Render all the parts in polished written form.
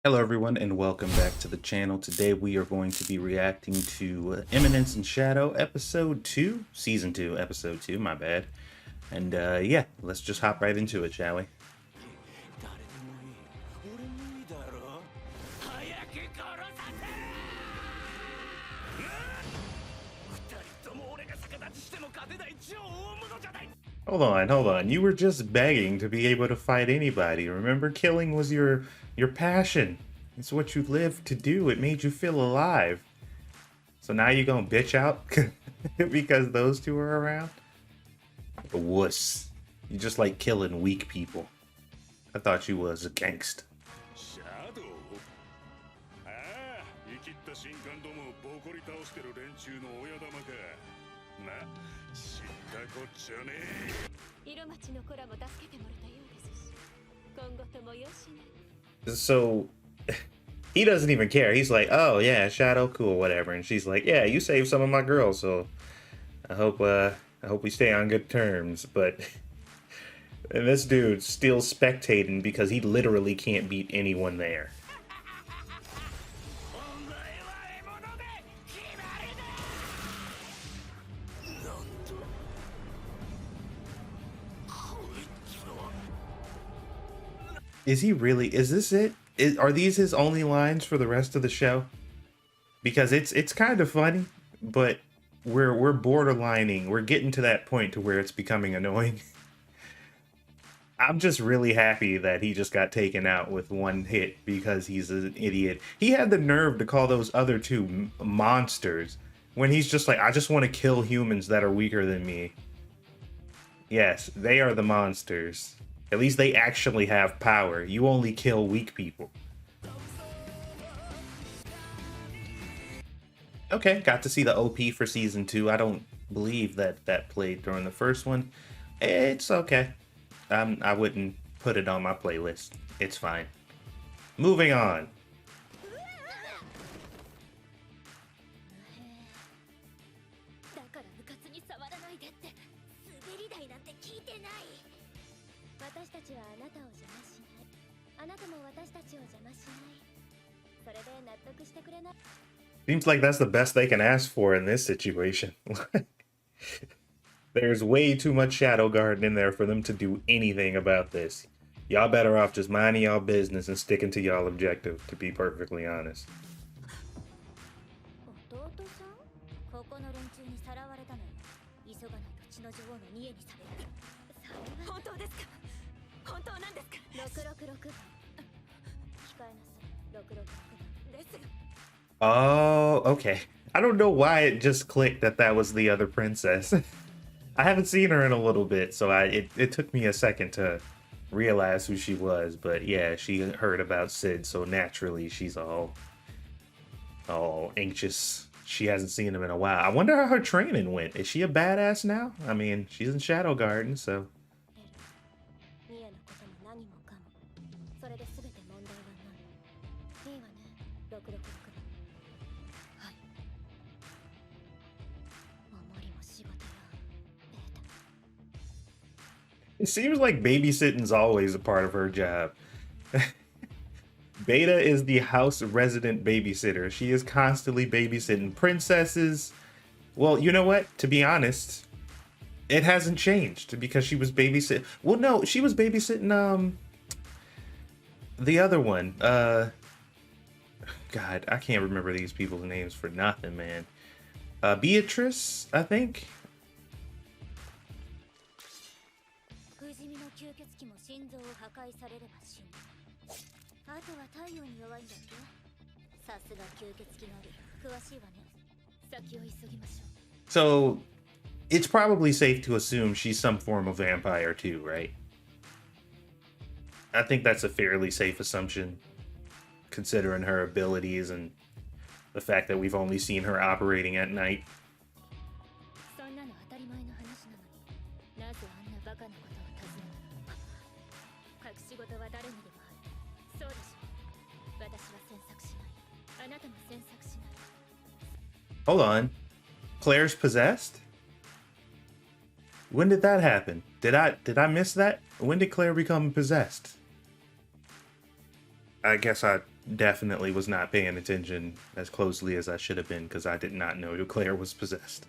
Hello everyone and welcome back to the channel. Today we are going to be reacting to Eminence and Shadow episode 2, season 2, episode 2, my bad. And yeah, let's just hop right into it, shall we? Hold on. You were just begging to be able to fight anybody. Remember, killing was your passion. It's what you lived to do. It made you feel alive. So now you gonna bitch out because those two are around? A wuss. You just like killing weak people. I thought you was a gangster. So he doesn't even care. He's like, oh yeah, Shadow, cool, whatever. And she's like, yeah, you saved some of my girls, so I hope we stay on good terms. But and this dude's still spectating because he literally can't beat anyone there. Is he really? Is this it? Are these his only lines for the rest of the show? Because it's kind of funny, but we're borderlining. We're getting to that point to where it's becoming annoying. I'm just really happy that he just got taken out with one hit because he's an idiot. He had the nerve to call those other two monsters when he's just like, I just want to kill humans that are weaker than me. Yes, they are the monsters. At least they actually have power. You only kill weak people. Okay, got to see the OP for season 2. I don't believe that played during the first one. It's okay. I wouldn't put it on my playlist. It's fine. Moving on. Seems like that's the best they can ask for in this situation. There's way too much Shadow Garden in there for them to do anything about this. Y'all better off just minding y'all business and sticking to y'all objective, to be perfectly honest. Oh, okay. I don't know why it just clicked that that was the other princess. I haven't seen her in a little bit, so it took me a second to realize who she was. But yeah, she heard about Sid, so naturally she's all anxious. She hasn't seen him in a while. I wonder how her training went. Is she a badass now? I mean, she's in Shadow Garden, so. It seems like babysitting's always a part of her job. Beta is the house resident babysitter. She is constantly babysitting princesses. Well, you know what? To be honest, it hasn't changed because she was babysitting. Well, no, she was babysitting the other one. God, I can't remember these people's names for nothing, man. Beatrice, I think. So it's probably safe to assume she's some form of vampire too, right? I think that's a fairly safe assumption, considering her abilities and the fact that we've only seen her operating at night. Hold on. Claire's possessed? When did that happen? Did I miss that? When did Claire become possessed? I guess I definitely was not paying attention as closely as I should have been because I did not know Claire was possessed.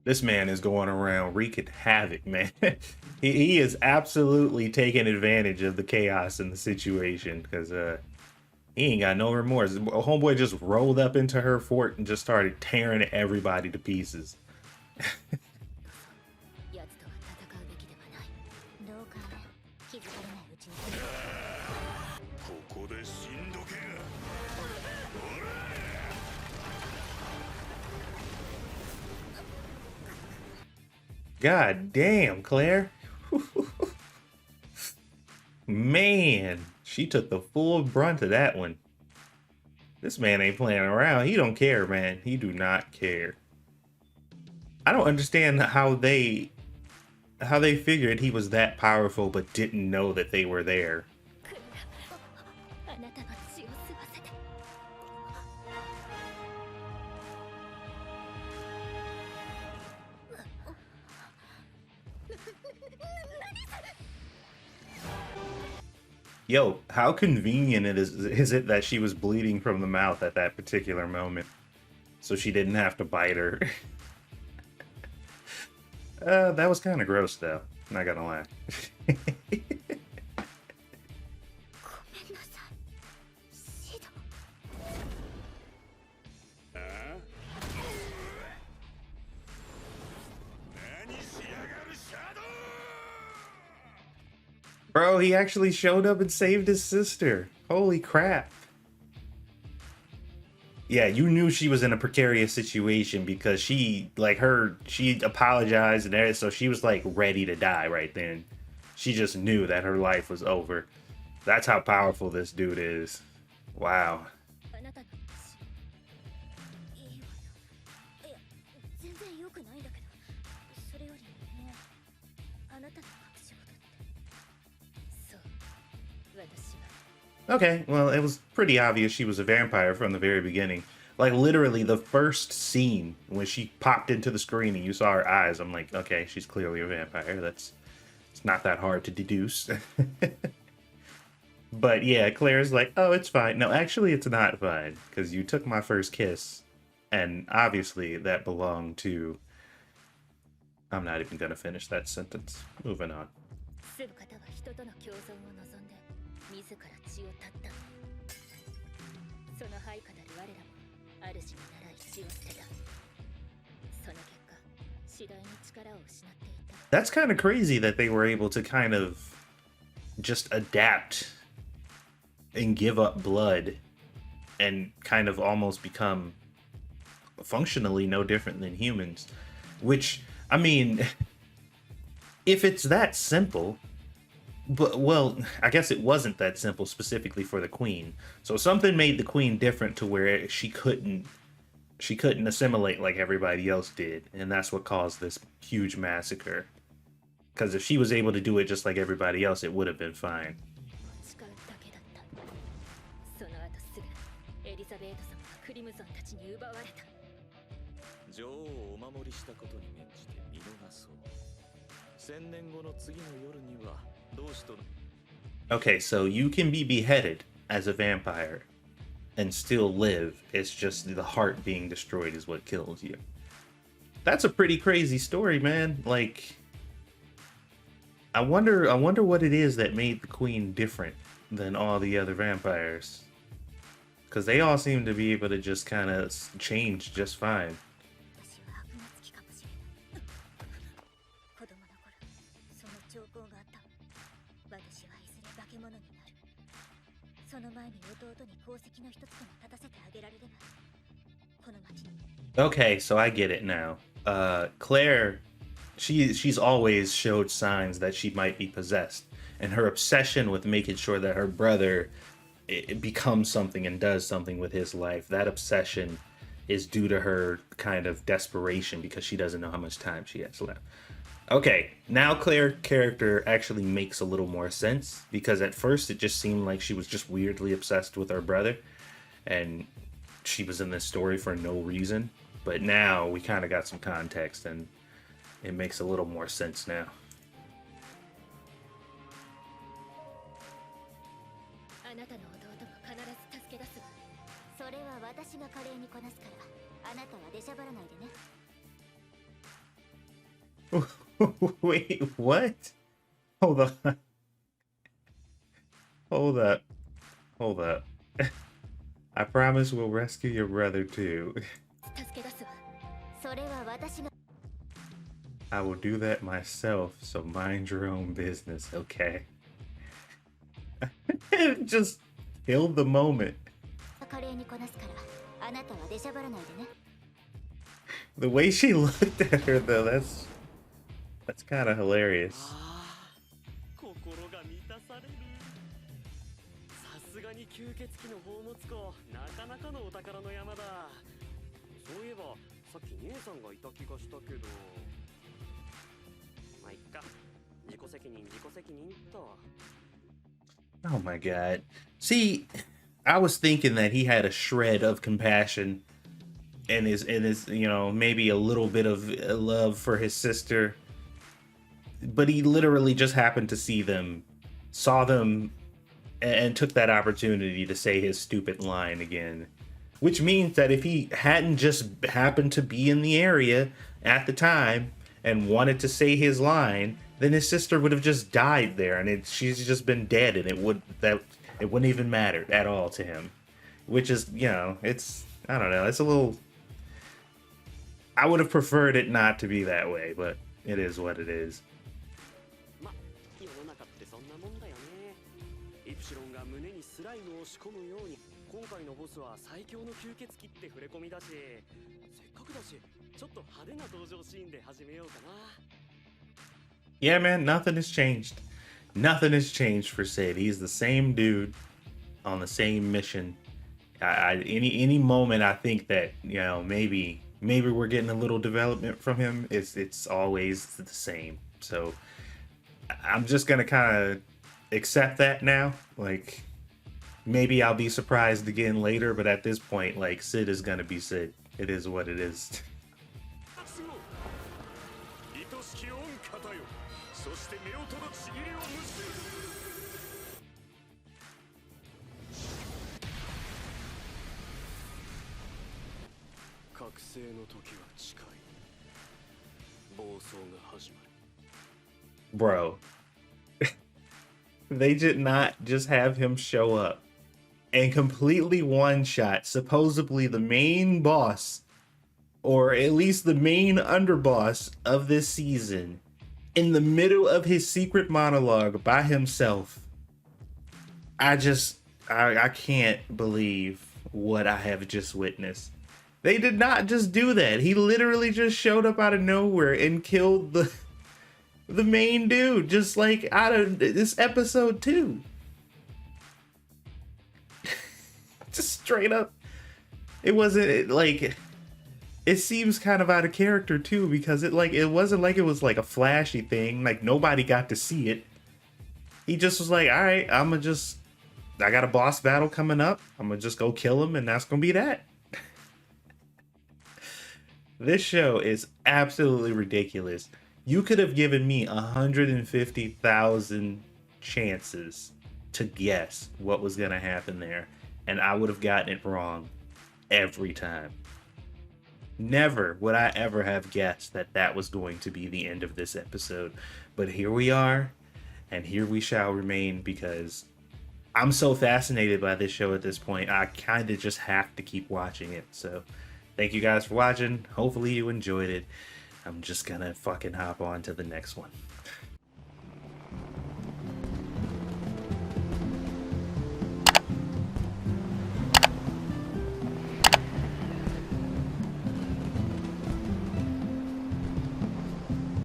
This man is going around wreaking havoc, man. he is absolutely taking advantage of the chaos in the situation because he ain't got no remorse. Homeboy just rolled up into her fort and just started tearing everybody to pieces. God damn, Claire. Man, she took the full brunt of that one. This man ain't playing around. He don't care, man. He do not care. I don't understand how they figured he was that powerful but didn't know that they were there. Yo, how convenient is it that she was bleeding from the mouth at that particular moment, so she didn't have to bite her. That was kind of gross, though. Not gonna lie. Bro, he actually showed up and saved his sister. Holy crap. Yeah, you knew she was in a precarious situation because she apologized and everything, so she was like ready to die right then. She just knew that her life was over. That's how powerful this dude is. Wow. Okay, well, it was pretty obvious she was a vampire from the very beginning. Like, literally, the first scene, when she popped into the screen and you saw her eyes, I'm like, okay, she's clearly a vampire. It's not that hard to deduce. But yeah, Claire's like, oh, it's fine. No, actually, it's not fine, because you took my first kiss, and obviously that belonged to... I'm not even going to finish that sentence. Moving on. That's kind of crazy that they were able to kind of just adapt and give up blood and kind of almost become functionally no different than humans. Which, I mean, if it's that simple, but, well, I guess it wasn't that simple specifically for the queen. So something made the queen different to where she couldn't assimilate like everybody else did, and that's what caused this huge massacre. Because if she was able to do it just like everybody else, it would have been fine. Okay, so you can be beheaded as a vampire and still live. It's just the heart being destroyed is what kills you. That's a pretty crazy story, man. Like, I wonder what it is that made the queen different than all the other vampires. Because they all seem to be able to just kind of change just fine. Okay, so I get it now. Claire, she's always showed signs that she might be possessed, and her obsession with making sure that her brother it becomes something and does something with his life, that obsession is due to her kind of desperation because she doesn't know how much time she has left. Okay, now Claire's character actually makes a little more sense, because at first it just seemed like she was just weirdly obsessed with her brother, and she was in this story for no reason. But now we kind of got some context, and it makes a little more sense now. あなたの弟も必ず助け出すわ。それは私が華麗にこなすから、あなたは出しゃばらないでね。Wait, what? Hold on. Hold up. Hold up. I promise we'll rescue your brother too. 助け出すわ。それは私が。I will do that myself, so mind your own business, okay? Just killed the moment. 華麗にこなすから、あなたは出しゃばらないでね。The way she looked at her though, that's kind of hilarious. 心が満たされる。さすがに吸血鬼の宝物庫、なかなかのお宝の山だ。そういえばさっき姉さんがいた気がしたけど、まあいっか。自己責任と。 Oh my god. See, I was thinking that he had a shred of compassion and his, you know, maybe a little bit of love for his sister. But he literally just happened to see them, saw them, and took that opportunity to say his stupid line again. Which means that if he hadn't just happened to be in the area at the time and wanted to say his line, then his sister would have just died there, and she's just been dead, and it wouldn't even matter at all to him. Which is, you know, it's, I don't know, it's a little. I would have preferred it not to be that way, but it is what it is. ま、世の中ってそんなもんだよね。イプシロンが胸にスライムを仕込むように、今回のボスは最強の吸血鬼って触れ込みだし、せっかくだし、ちょっと派手な登場シーンで始めようかな。Yeah, man, nothing has changed. Nothing has changed for Sid. He's the same dude on the same mission. Any moment I think that, you know, maybe we're getting a little development from him, it's always the same. So I'm just gonna kind of accept that now. Like, maybe I'll be surprised again later, but at this point, like, Sid is gonna be Sid. It is what it is. そして目をとどちぎりを結ぶ。覚醒の時は近い。暴走が始まる。Bro, they did not just have him show up and completely one-shot supposedly the main boss, or at least the main underboss of this season, in the middle of his secret monologue by himself. I can't believe what I have just witnessed. They did not just do that. He literally just showed up out of nowhere and killed the main dude, just like out of this episode 2. Just straight up. It wasn't like, it seems kind of out of character too, because it wasn't like it was like a flashy thing. Like, nobody got to see it. He just was like, all right, I got a boss battle coming up. I'm gonna just go kill him, and that's gonna be that. This show is absolutely ridiculous. You could have given me 150,000 chances to guess what was gonna happen there, and I would have gotten it wrong every time. Never would I ever have guessed that that was going to be the end of this episode. But here we are, and here we shall remain, because I'm so fascinated by this show at this point. I kind of just have to keep watching it. So thank you guys for watching. Hopefully you enjoyed it. I'm just gonna fucking hop on to the next one.